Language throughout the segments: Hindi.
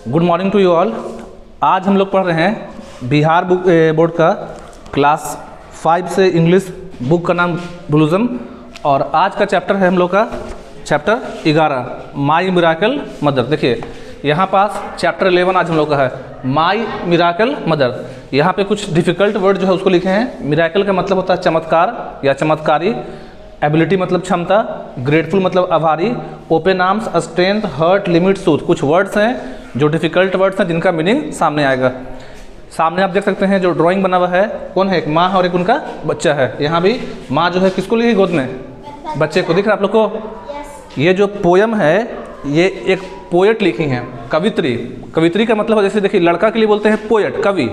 Good morning to you all. आज हम लोग पढ़ रहे हैं बिहार बोर्ड का क्लास 5 से इंग्लिश बुक का नाम ब्लूज़म, और आज का चैप्टर है हम लोग का चैप्टर 11 माई मिराकल मदर। देखिए यहाँ पास चैप्टर 11 आज हम लोग का है माई मिराकल मदर। यहाँ पे कुछ डिफ़िकल्ट वर्ड जो है उसको लिखे हैं। मिराकल का मतलब होता है चमत्कार या चमत्कारी, एबिलिटी मतलब क्षमता, ग्रेटफुल मतलब आभारी, open arms, strength, hurt, limit, soothe. कुछ वर्ड्स हैं जो डिफ़िकल्ट वर्ड्स हैं जिनका मीनिंग सामने आएगा। सामने आप देख सकते हैं जो ड्राइंग बना हुआ है कौन है, एक माँ है और एक उनका बच्चा है। यहाँ भी माँ जो है किसको ली गोद में, बच्चे को। दिख रहा है आप लोग को। ये जो पोयम है ये एक पोएट लिखी हैं, कवित्री। कवित्री का मतलब जैसे देखिए लड़का के लिए बोलते हैं पोएट, कवि,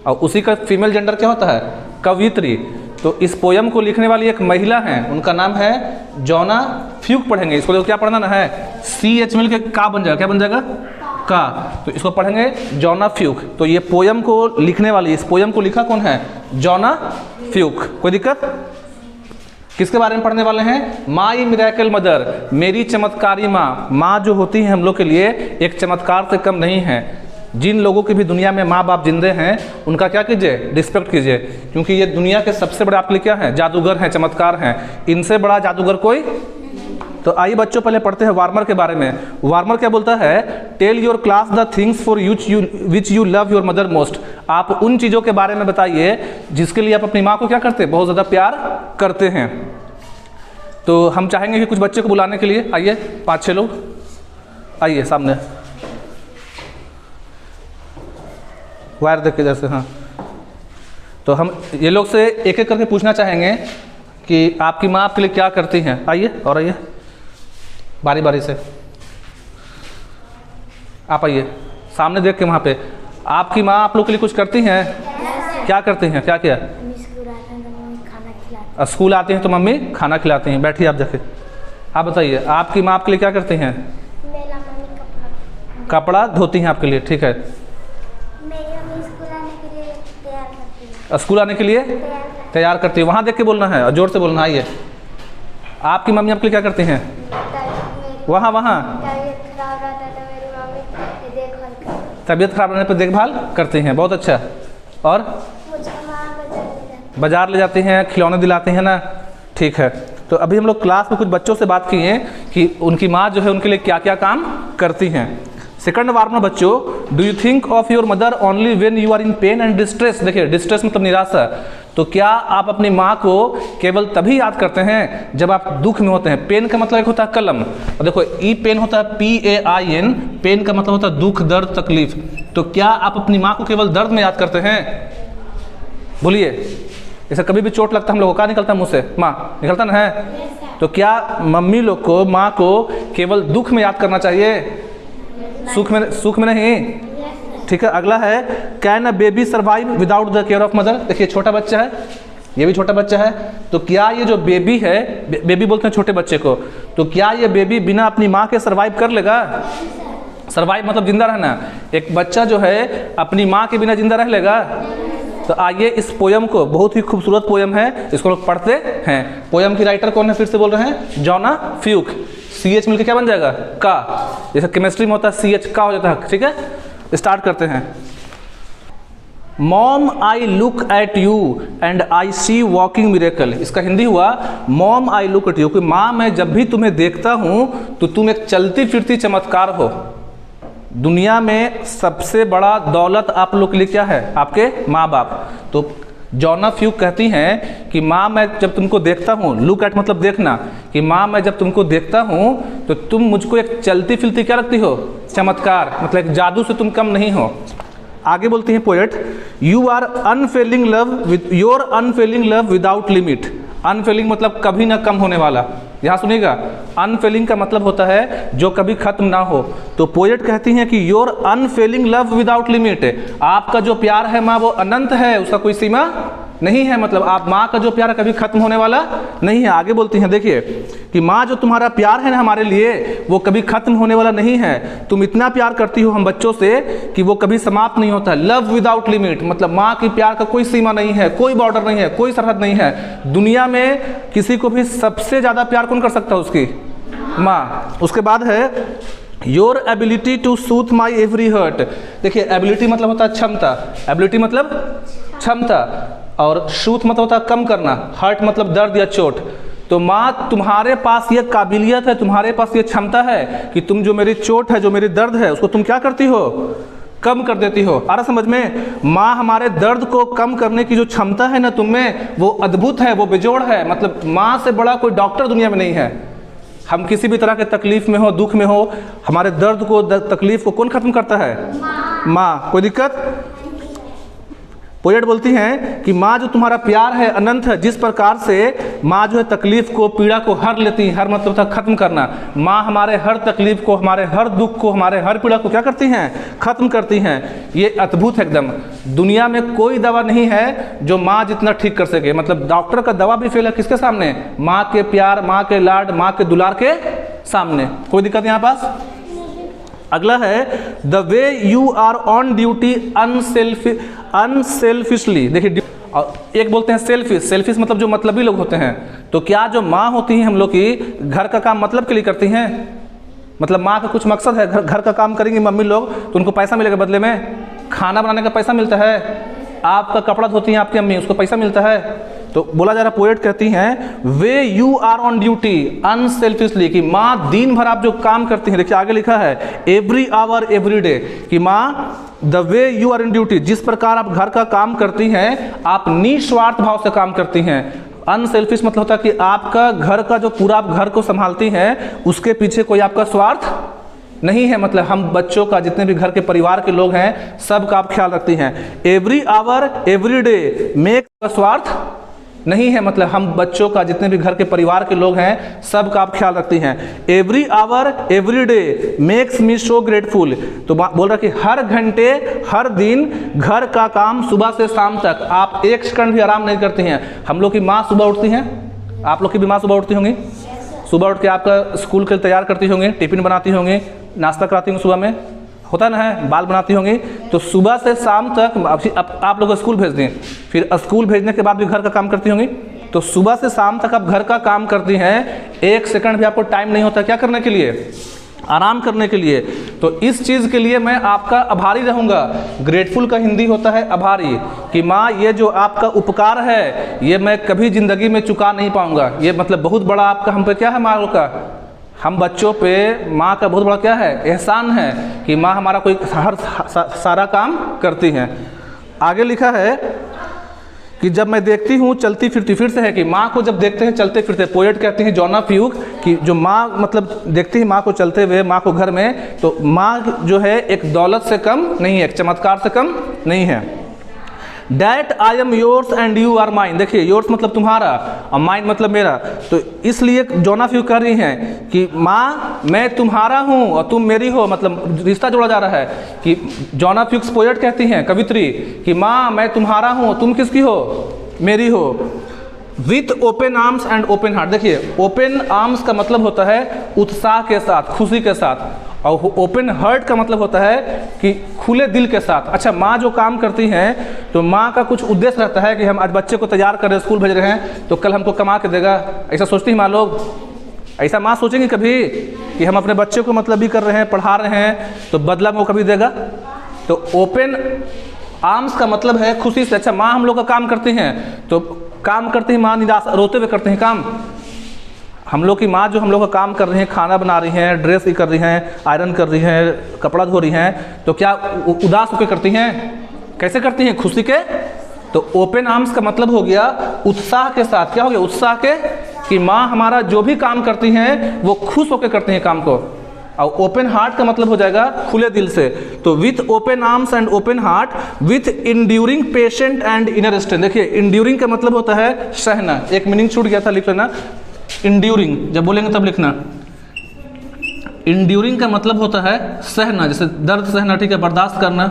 और उसी का फीमेल जेंडर क्या होता है, कवित्री। तो इस पोयम को लिखने वाली एक महिला हैं, उनका नाम है जॉना फ्यूक। पढ़ेंगे इसको, क्या पढ़ना है, CH मिल के का बन जाएगा, क्या बन जाएगा, का। तो इसको पढ़ेंगे जॉना फ्यूक। तो ये पोयम को लिखने वाली, इस पोयम को लिखा कौन है, जॉना फ्यूक। कोई दिक्कत? किसके बारे में पढ़ने वाले हैं, माई मिरेकल मदर, मेरी चमत्कारी माँ। माँ जो होती है हम लोग के लिए एक चमत्कार से कम नहीं है। जिन लोगों की भी दुनिया में माँ बाप जिंदे हैं उनका क्या कीजिए, रिस्पेक्ट कीजिए, क्योंकि ये दुनिया के सबसे बड़े आपके लिए क्या है, जादूगर हैं, चमत्कार हैं। इनसे बड़ा जादूगर कोई। तो आइए बच्चों पहले पढ़ते हैं वार्मर के बारे में। वार्मर क्या बोलता है, tell your class the things for which you love your mother most. आप उन चीज़ों के बारे में बताइए जिसके लिए आप अपनी माँ को क्या करते हैं, बहुत ज़्यादा प्यार करते हैं। तो हम चाहेंगे कि कुछ बच्चे को बुलाने के लिए आइए, 5-6 लोग आइए सामने। वायर देख के जैसे, हाँ। तो हम ये लोग से एक एक करके पूछना चाहेंगे कि आपकी माँ आपके लिए क्या करती हैं। आइए और आइए बारी बारी से, आप आइए सामने देख के। वहाँ पे आपकी माँ आप लोग के लिए कुछ करती हैं? क्या करती हैं, क्या किया? स्कूल आती हैं तो मम्मी खाना खिलाती हैं। बैठिए आप जाके, आप बताइए आपकी माँ आपके लिए क्या करती हैं? कपड़ा धोती हैं आपके लिए, ठीक है। स्कूल आने के लिए तैयार करती है। वहाँ देख के बोलना है और जोर से बोलना। आइए आपकी मम्मी आपके लिए क्या करती हैं? वहाँ तबीयत खराब रहने पर देखभाल करती हैं, बहुत अच्छा। और बाजार ले जाती हैं, खिलौने दिलाती हैं ना, ठीक है। तो अभी हम लोग क्लास में कुछ बच्चों से बात किए कि उनकी माँ जो है उनके लिए क्या क्या काम करती हैं। सेकंड वार्मर बच्चों, do you think of your mother only when you are in pain and distress. देखिए डिस्ट्रेस मतलब निराशा। तो क्या आप अपनी माँ को केवल तभी याद करते हैं जब आप दुख में होते हैं। पेन का मतलब एक होता है कलम, और देखो ई पेन होता है PAIN, पेन का मतलब होता है दुख, दर्द, तकलीफ। तो क्या आप अपनी माँ को केवल दर्द में याद करते हैं? बोलिए। जैसे कभी भी चोट लगता है हम लोगों का निकलता है मुँह से, माँ निकलता ना है। तो क्या मम्मी लोग को, माँ को केवल दुख में याद करना चाहिए, सुख में नहीं, ठीक है। अगला है, can a baby survive without the care of mother. देखिए छोटा बच्चा है, ये भी छोटा बच्चा है। तो क्या ये जो बेबी है, बेबी बोलते हैं छोटे बच्चे को, तो क्या ये बेबी बिना अपनी माँ के सर्वाइव कर लेगा? सर्वाइव मतलब जिंदा रहना। एक बच्चा जो है अपनी माँ के बिना जिंदा रह लेगा? तो आइए इस पोयम को, बहुत ही खूबसूरत पोयम है, इसको लोग पढ़ते हैं। पोयम की राइटर कौन है, फिर से बोल रहे हैं, जॉना फ्यूक। CH मिलकर क्या बन जाएगा, का। जैसे केमिस्ट्री में होता है CH का हो जाता है, ठीक है। स्टार्ट करते हैं। Mom I look at you and I sea walking miracle. इसका हिंदी हुआ, mom I look at you, कि माँ मैं जब भी तुम्हें देखता हूँ तो तुम एक चलती फिरती चमत्कार हो। दुनिया में सबसे बड़ा दौलत आप लोग के लिए क्या है, आपके माँ बाप। तो जॉना फ्यूक कहती हैं कि माँ मैं जब तुमको देखता हूँ, लुक एट मतलब देखना, कि माँ मैं जब तुमको देखता हूँ तो तुम मुझको एक चलती फिरती क्या रखती हो, चमत्कार, मतलब एक जादू से तुम कम नहीं हो। आगे बोलती हैं poet, you are unfailing love with your unfailing love without limit. Unfailing मतलब कभी ना कम होने वाला। यहाँ सुनिएगा, अनफेलिंग का मतलब होता है जो कभी खत्म ना हो। तो पोएट कहती हैं कि your unfailing love without limit, आपका जो प्यार है माँ वो अनंत है, उसका कोई सीमा नहीं है। मतलब आप माँ का जो प्यार कभी खत्म होने वाला नहीं है। आगे बोलती हैं देखिए कि माँ जो तुम्हारा प्यार है ना हमारे लिए वो कभी खत्म होने वाला नहीं है। तुम इतना प्यार करती हो हम बच्चों से कि वो कभी समाप्त नहीं होता। लव विदाउट लिमिट मतलब माँ की प्यार का कोई सीमा नहीं है, कोई बॉर्डर नहीं है, कोई सरहद नहीं है। दुनिया में किसी को भी सबसे ज़्यादा प्यार कौन कर सकता है? उसकी माँ। उसके बाद है your ability to soothe my every hurt. देखिए एबिलिटी मतलब होता है क्षमता, एबिलिटी मतलब क्षमता, और सूथ मतलब होता है कम करना, हर्ट मतलब दर्द या चोट। तो माँ तुम्हारे पास ये काबिलियत है, तुम्हारे पास ये क्षमता है कि तुम जो मेरी चोट है, जो मेरी दर्द है, उसको तुम क्या करती हो, कम कर देती हो। आ रहा समझ में? माँ हमारे दर्द को कम करने की जो क्षमता है ना तुम में, वो अद्भुत है, वो बेजोड़ है। मतलब माँ से बड़ा कोई डॉक्टर दुनिया में नहीं है। हम किसी भी तरह के तकलीफ में हो, दुख में हो, हमारे दर्द को, तकलीफ को कौन खत्म करता है? माँ। कोई दिक्कत? पोएट बोलती हैं कि माँ जो तुम्हारा प्यार है अनंत है, जिस प्रकार से माँ जो है तकलीफ को, पीड़ा को हर लेती है, हर मतलब था खत्म करना। माँ हमारे हर तकलीफ को, हमारे हर दुख को, हमारे हर पीड़ा को क्या करती हैं? खत्म करती हैं। ये अद्भुत है एकदम। दुनिया में कोई दवा नहीं है जो माँ जितना ठीक कर सके। मतलब डॉक्टर का दवा भी फेल है किसके सामने? माँ के प्यार, माँ के लाड, माँ के दुलार के सामने। कोई दिक्कत यहाँ पास? अगला है the way you are on duty unselfishly. देखिए एक बोलते हैं सेल्फिश, सेल्फिश मतलब जो मतलबी लोग होते हैं। तो क्या जो माँ होती हैं हम लोग की, घर का काम मतलब के लिए करती हैं? मतलब माँ का कुछ मकसद है, घर का काम करेंगी मम्मी लोग तो उनको पैसा मिलेगा बदले में, खाना बनाने का पैसा मिलता है, आपका कपड़ा धोती हैं आपकी अम्मी, उसको पैसा मिलता है। तो बोला जा रहा, पोएट कहती हैं way you are on duty unselfishly, कि माँ दिन भर आप जो काम करती हैं, देखिए आगे लिखा है एवरी आवर एवरी डे, कि माँ the way you are in duty, जिस प्रकार आप घर का काम करती हैं, आप निस्वार्थ भाव से काम करती हैं। अनसेल्फिश मतलब होता है कि आपका घर का जो पूरा आप घर को संभालती हैं, उसके पीछे कोई आपका स्वार्थ नहीं है। मतलब हम बच्चों का, जितने भी घर के परिवार के लोग हैं, सबका आप ख्याल रखती हैं। Every hour every day make का स्वार्थ नहीं है। मतलब हम बच्चों का, जितने भी घर के परिवार के लोग हैं, सबका आप ख्याल रखती हैं। Every hour every day makes me so grateful. तो बोल रहा कि हर घंटे हर दिन घर का काम सुबह से शाम तक आप एक सेकंड भी आराम नहीं करती हैं। हम लोग की माँ सुबह उठती हैं, आप लोग की भी माँ सुबह उठती होंगी, सुबह उठ के आपका स्कूल के लिए तैयार करती होंगी, टिफिन बनाती होंगी, नाश्ता कराती होंगी, सुबह में होता ना है, बाल बनाती होंगी। तो सुबह से शाम तक आप लोग स्कूल भेज दें, फिर स्कूल भेजने के बाद भी घर का काम करती होंगी। तो सुबह से शाम तक आप घर का काम करती हैं, एक सेकंड भी आपको टाइम नहीं होता क्या करने के लिए? आराम करने के लिए। तो इस चीज़ के लिए मैं आपका आभारी रहूँगा। ग्रेटफुल का हिंदी होता है आभारी, कि माँ ये जो आपका उपकार है ये मैं कभी ज़िंदगी में चुका नहीं पाऊँगा। ये मतलब बहुत बड़ा आपका हम पे क्या है, माँ का, हम बच्चों पे माँ का बहुत बड़ा क्या है, एहसान है कि माँ हमारा कोई हर सारा काम करती हैं। आगे लिखा है कि जब मैं देखती हूँ चलती फिरती, फिर से है कि माँ को जब देखते हैं चलते फिरते, पोएट कहती हैं जॉना फ्यूक कि जो माँ मतलब देखती है माँ को चलते हुए, माँ को घर में, तो माँ जो है एक दौलत से कम नहीं है, एक चमत्कार से कम नहीं है। That I am yours and you are mine. देखिए योर्स मतलब तुम्हारा और माइन मतलब मेरा। तो इसलिए जॉना फ्यूक कह रही हैं कि माँ मैं तुम्हारा हूँ और तुम मेरी हो। मतलब रिश्ता जोड़ा जा रहा है कि जॉना फ्यूक्स पोएट कहती हैं, कवित्री, कि माँ मैं तुम्हारा हूँ, तुम किसकी हो? मेरी हो। With open arms and open heart. देखिए ओपन आर्म्स का मतलब होता है उत्साह के साथ, खुशी के साथ, और ओपन हार्ट का मतलब होता है कि खुले दिल के साथ। अच्छा, माँ जो काम करती हैं तो माँ का कुछ उद्देश्य रहता है कि हम आज बच्चे को तैयार कर रहे हैं, स्कूल भेज रहे हैं, तो कल हमको कमा के देगा, ऐसा सोचती हैं माँ लोग? ऐसा माँ सोचेंगी कभी कि हम अपने बच्चे को मतलब भी कर रहे हैं, पढ़ा रहे हैं, तो बदला में वो कभी देगा? तो ओपन आर्म्स का मतलब है खुशी से। अच्छा, माँ हम लोग का काम करती हैं, तो काम करती हैं माँ निराश रोते हुए करते हैं काम। हम लोग की माँ जो हम लोग का काम कर रही हैं, खाना बना रही हैं, ड्रेस कर रही हैं, आयरन कर रही हैं, कपड़ा धो रही हैं, तो क्या उदास होकर करती हैं? कैसे करती हैं? खुशी के। तो ओपन आर्म्स का मतलब हो गया उत्साह के साथ। क्या हो गया? उत्साह के, कि माँ हमारा जो भी काम करती हैं वो खुश होकर करती हैं काम को। और ओपन हार्ट का मतलब हो जाएगा खुले दिल से। तो with open arms and open heart, with enduring patient and inner strength. देखिए इंड्यूरिंग का मतलब होता है सहना, एक मीनिंग छूट गया था, लिख लेना। इंड्यूरिंग जब बोलेंगे तब लिखना। इंड्यूरिंग का मतलब होता है सहना, जैसे दर्द सहना, ठीक है, बर्दाश्त करना।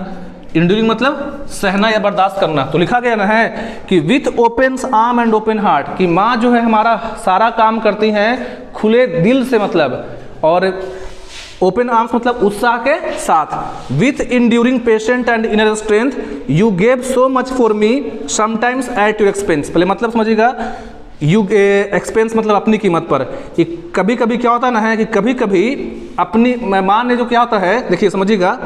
इंड्यूरिंग मतलब सहना या बर्दाश्त करना। तो लिखा गया ना है कि with open arm and open heart, कि माँ जो है हमारा सारा काम करती हैं खुले दिल से, मतलब, और ओपन आर्म्स मतलब उत्साह के साथ। With enduring patient and inner strength you gave so much for me sometimes at your expense. पहले मतलब समझिएगा, यू एक्सपेंस मतलब अपनी कीमत पर, कि कभी कभी क्या होता है ना है कि कभी कभी अपनी माँ ने जो क्या होता है, देखिए समझिएगा,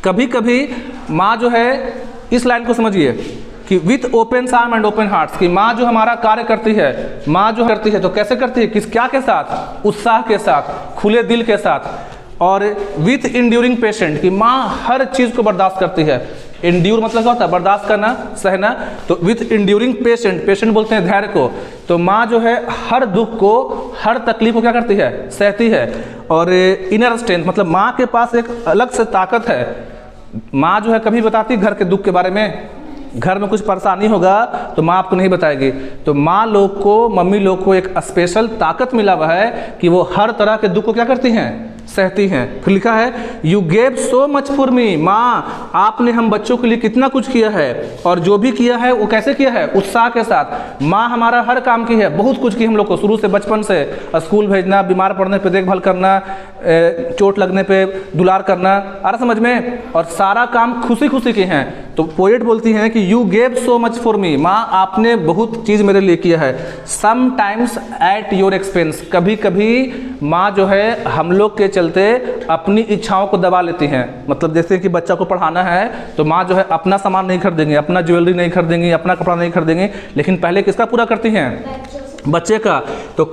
कभी कभी माँ जो है, इस लाइन को समझिए कि with open arm and open hearts, कि माँ जो हमारा कार्य करती है, माँ जो करती है तो कैसे करती है, किस क्या के साथ, उत्साह के साथ, खुले दिल के साथ, और विथ इंड्यूरिंग पेशेंट, कि माँ हर चीज़ को बर्दाश्त करती है। इंड्यूर मतलब क्या होता है, बर्दाश्त करना, सहना, तो विथ इंड्यूरिंग पेशेंट, पेशेंट बोलते हैं धैर्य को, तो माँ जो है हर दुख को, हर तकलीफ को क्या करती है, सहती है। और इनर स्ट्रेंथ मतलब माँ के पास एक अलग से ताकत है। माँ जो है कभी बताती घर के दुख के बारे में, घर में कुछ परेशानी होगा तो माँ आपको नहीं बताएगी। तो माँ लोग को, मम्मी लोग को एक स्पेशल ताकत मिला हुआ है कि वो हर तरह के दुख को क्या करती हैं, सहती हैं। फिर लिखा है you gave so much for me, माँ आपने हम बच्चों के लिए कितना कुछ किया है, और जो भी किया है वो कैसे किया है, उत्साह के साथ। माँ हमारा हर काम की है, बहुत कुछ की हम लोग को, शुरू से बचपन से स्कूल भेजना, बीमार पड़ने पे देखभाल करना, चोट लगने पे दुलार करना, आ रहा समझ में, और सारा काम खुशी खुशी के हैं। तो पोएट बोलती हैं कि you gave so much for me, माँ आपने बहुत चीज़ मेरे लिए किया है। समटाइम्स एट योर एक्सपेंस, कभी कभी माँ जो है हम लोग के चलते अपनी इच्छाओं को दबा लेती हैं। मतलब जैसे कि बच्चा को पढ़ाना है तो माँ जो है अपना सामान नहीं खरीदेंगे, अपना ज्वेलरी नहीं खरीदेंगे, अपना कपड़ा नहीं खरीदेंगे, लेकिन पहले किसका पूरा करती हैं, बच्चे का। तो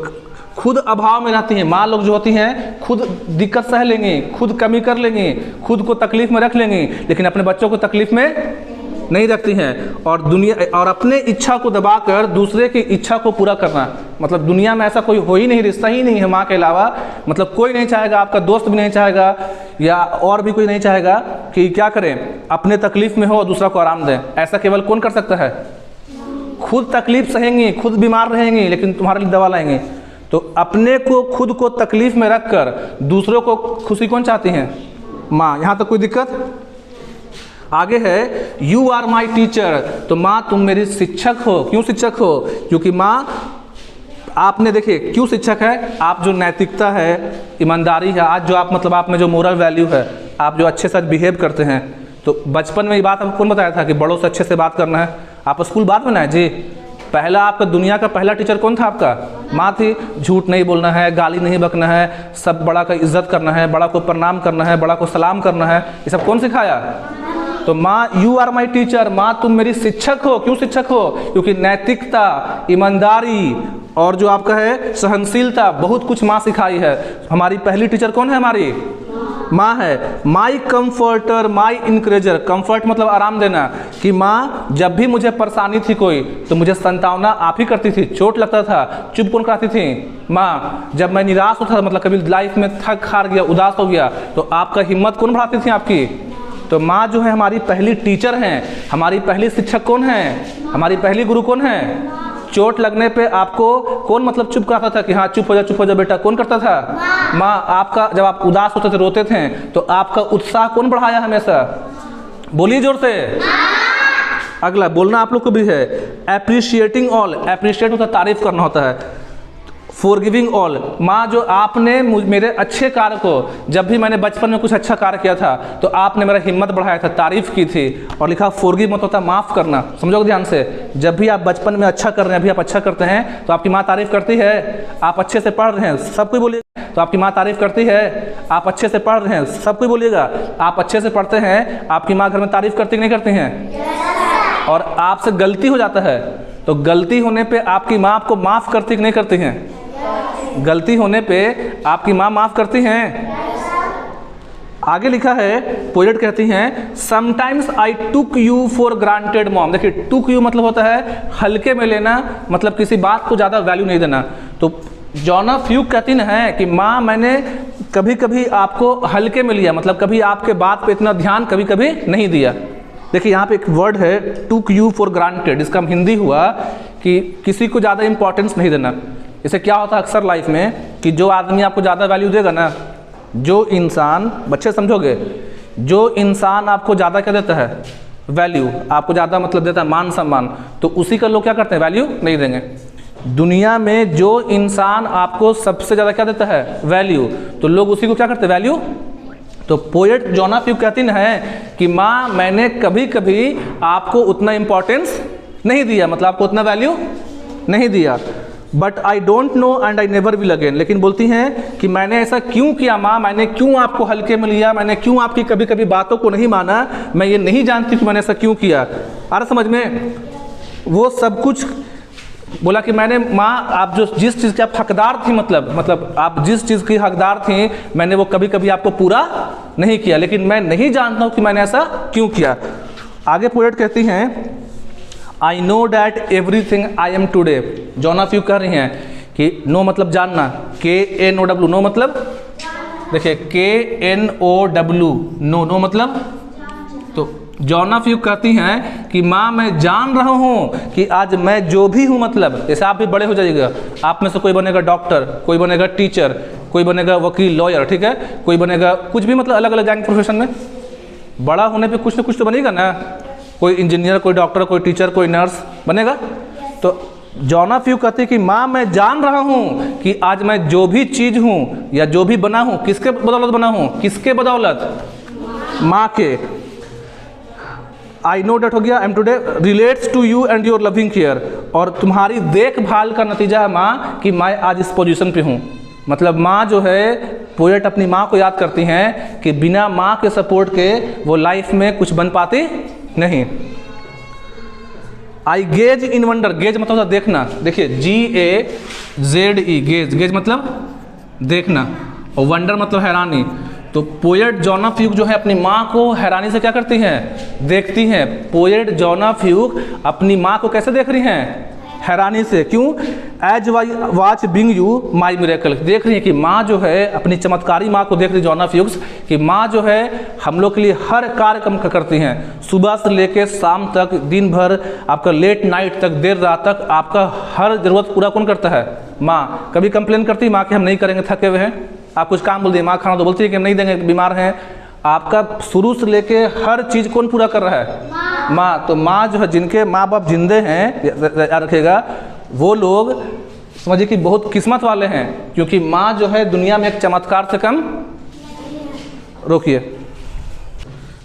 खुद अभाव में रहती हैं माँ लोग जो होती हैं, खुद दिक्कत सह लेंगी, खुद कमी कर लेंगी, खुद को तकलीफ में रख लेंगी, लेकिन अपने बच्चों को तकलीफ में नहीं रखती हैं। और दुनिया और अपने इच्छा को दबाकर दूसरे की इच्छा को पूरा करना, मतलब दुनिया में ऐसा कोई हो ही नहीं, रिश्ता ही नहीं है माँ के अलावा, मतलब कोई नहीं चाहेगा, आपका दोस्त भी नहीं चाहेगा या और भी कोई नहीं चाहेगा कि क्या करें, अपने तकलीफ में हो और दूसरा को आराम दें। ऐसा केवल कौन कर सकता है, खुद तकलीफ सहेंगी, खुद बीमार रहेंगी, लेकिन तुम्हारे लिए दवा लाएंगी। तो अपने को, खुद को तकलीफ में रखकर दूसरों को खुशी कौन चाहती हैं, माँ। यहाँ तक कोई दिक्कत? आगे है यू आर माई टीचर, तो माँ तुम मेरी शिक्षक हो। क्यों शिक्षक हो? क्योंकि माँ आपने, देखिए क्यों शिक्षक है, आप जो नैतिकता है, ईमानदारी है, आज जो आप मतलब आप में जो मोरल वैल्यू है, आप जो अच्छे से बिहेव करते हैं, तो बचपन में ये बात आपको कौन बताया था कि बड़ों से अच्छे से बात करना है। आप स्कूल बाद में ना जी, पहला आपका दुनिया का पहला टीचर कौन था? आपका माँ थी। झूठ नहीं बोलना है, गाली नहीं बकना है, सब बड़ा का इज्जत करना है, बड़ा को प्रणाम करना है, बड़ा को सलाम करना है, ये सब कौन सिखाया? तो माँ यू आर माई टीचर, माँ तुम मेरी शिक्षक हो। क्यों शिक्षक हो? क्योंकि नैतिकता, ईमानदारी और जो आपका है सहनशीलता, बहुत कुछ माँ सिखाई है। हमारी पहली टीचर कौन है? हमारी माँ है। माई कंफर्टर, माई इनकरेजर, कंफर्ट मतलब आराम देना, कि माँ जब भी मुझे परेशानी थी कोई तो मुझे संतावना आप ही करती थी। चोट लगता था, चुप कौन कराती थी? माँ। जब मैं निराश होता था, मतलब कभी लाइफ में थक हार गया, उदास हो गया, तो आपका हिम्मत कौन बढ़ाती थी? आपकी। तो माँ जो है हमारी पहली टीचर हैं, हमारी पहली शिक्षक कौन है? हमारी पहली गुरु कौन है? चोट लगने पे आपको कौन मतलब चुप कराता था कि हाँ चुप हो जा बेटा? कौन करता था? माँ। आपका जब आप उदास होते थे, रोते थे, तो आपका उत्साह कौन बढ़ाया हमेशा? बोलिए जोर से। अगला बोलना आप लोग को भी है, एप्रिशिएटिंग ऑल। एप्रिशिएट होता है तारीफ करना होता है। फॉरगिविंग ऑल, माँ जो आपने मेरे अच्छे कार्य को, जब भी मैंने बचपन में कुछ अच्छा कार्य किया था तो आपने मेरा हिम्मत बढ़ाया था, तारीफ की थी। और लिखा फॉरगिव मतलब होता माफ़ करना। समझोगे ध्यान से, जब भी आप बचपन में अच्छा कर रहे हैं, अभी आप अच्छा करते हैं तो आपकी माँ तारीफ करती है। आप अच्छे से पढ़ रहे हैं, सब कोई बोलिएगा, तो आपकी माँ तारीफ करती है। आप अच्छे से पढ़ रहे हैं, सब कोई बोलिएगा। आप अच्छे से पढ़ते हैं, आपकी माँ घर में तारीफ करती कि नहीं करती हैं? और आपसे गलती हो जाता है तो गलती होने पे आपकी माँ आपको माफ़ करती कि नहीं करती हैं? गलती होने पे आपकी माँ माफ़ करती हैं। आगे लिखा है, पोएट कहती हैं sometimes I took you for granted mom. देखिए टुक यू मतलब होता है हल्के में लेना, मतलब किसी बात को ज़्यादा वैल्यू नहीं देना। तो जॉना फ्यूक कहती है कि माँ मैंने कभी कभी आपको हल्के में लिया, मतलब कभी आपके बात पे इतना ध्यान कभी कभी नहीं दिया। देखिए यहाँ पे एक वर्ड है टुक यू फॉर ग्रांटेड, इसका हिंदी हुआ कि किसी को ज़्यादा इंपॉर्टेंस नहीं देना। इससे क्या होता है अक्सर लाइफ में कि जो आदमी आपको ज़्यादा वैल्यू देगा ना, जो इंसान, बच्चे समझोगे, जो इंसान आपको ज़्यादा क्या देता है? वैल्यू, आपको ज़्यादा मतलब देता है मान सम्मान, तो उसी का लोग क्या करते हैं? वैल्यू नहीं देंगे। दुनिया में जो इंसान आपको सबसे ज़्यादा क्या देता है? वैल्यू, तो लोग उसी को क्या करते हैं? वैल्यू। तो पोएट जॉना फ्यूक कहती है कि माँ मैंने कभी कभी आपको उतना इम्पोर्टेंस नहीं दिया, मतलब आपको उतना वैल्यू नहीं दिया। But I don't know and I never will again, लेकिन बोलती हैं कि मैंने ऐसा क्यों किया माँ, मैंने क्यों आपको हल्के में लिया, मैंने क्यों आपकी कभी कभी बातों को नहीं माना, मैं ये नहीं जानती कि मैंने ऐसा क्यों किया। आ रहा समझ में? वो सब कुछ बोला कि मैंने माँ आप जो जिस चीज़ के आप हकदार थी, मतलब आप जिस चीज़ की हकदार थी, मैंने वो कभी कभी आपको पूरा नहीं किया, लेकिन मैं नहीं जानता हूँ कि मैंने ऐसा क्यों किया। आगे पोएट कहती हैं I know that everything I am today. John of you कह रही हैं कि नो मतलब जानना, KNOW, नो मतलब देखिए KNOW, नो मतलब, तो जॉन ऑफ यू कहती हैं कि माँ मैं जान रहा हूँ कि आज मैं जो भी हूँ, मतलब जैसे आप भी बड़े हो जाइएगा, आप में से कोई बनेगा डॉक्टर, कोई बनेगा टीचर, कोई बनेगा वकील लॉयर, ठीक है, कोई बनेगा कुछ भी, मतलब अलग अलग जाएंगे प्रोफेशन में। बड़ा होने पे कुछ ना कुछ तो बनेगा ना, कोई इंजीनियर, कोई डॉक्टर, कोई टीचर, कोई नर्स बनेगा। तो जॉन ऑफ यू कहती है कि माँ मैं जान रहा हूँ कि आज मैं जो भी चीज़ हूँ या जो भी बना हूँ, किसके बदौलत बना हूँ, किसके बदौलत, माँ के। आई नो डैट हो गया, I am today relates to you and your loving care, और तुम्हारी देखभाल का नतीजा है माँ कि मैं आज इस पोजीशन पे हूँ। मतलब माँ जो है, पोएट अपनी माँ को याद करती हैं कि बिना माँ के सपोर्ट के वो लाइफ में कुछ बन पाती नहीं। आई गेज इन वंडर, गेज मतलब होता देखना, देखिए GAZE, गेज, गेज मतलब देखना, और वंडर मतलब हैरानी। तो पोएट जॉन ऑफ ह्यूग जो है अपनी माँ को हैरानी से क्या करती हैं, देखती हैं। पोएट जॉन ऑफ ह्यूग अपनी माँ को कैसे देख रही हैं, हैरानी से। क्यों? As why watch being you my miracle, देख रही है कि माँ जो है, अपनी चमत्कारी माँ को देख रही जॉन ऑफ ह्यूग्स कि माँ जो है हम लोग के लिए हर कार्यक्रम करती हैं, सुबह से लेकर शाम तक, दिन भर, आपका लेट नाइट तक, देर रात तक आपका हर ज़रूरत पूरा कौन करता है, माँ। कभी कंप्लेन करती है माँ कि हम नहीं करेंगे, थके हुए हैं, आप कुछ काम बोल दिए, माँ खाना तो बोलती है कि हम नहीं देंगे, बीमार हैं। आपका शुरू से लेके हर चीज़ कौन पूरा कर रहा है, माँ। तो माँ जो है, जिनके माँ बाप जिंदे हैं, याद रखिएगा, वो लोग समझिए कि बहुत किस्मत वाले हैं, क्योंकि माँ जो है दुनिया में एक चमत्कार से कम। रोकिए,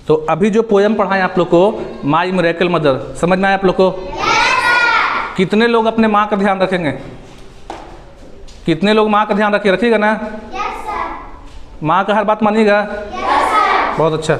तो अभी जो पोएम पढ़ाएं आप लोग को, माई मिरेकल मदर, समझ में आया आप लोग को? कितने लोग अपने माँ का ध्यान रखेंगे? कितने लोग माँ का ध्यान रखिएगा ना? माँ का हर बात मानिएगा। बहुत अच्छा।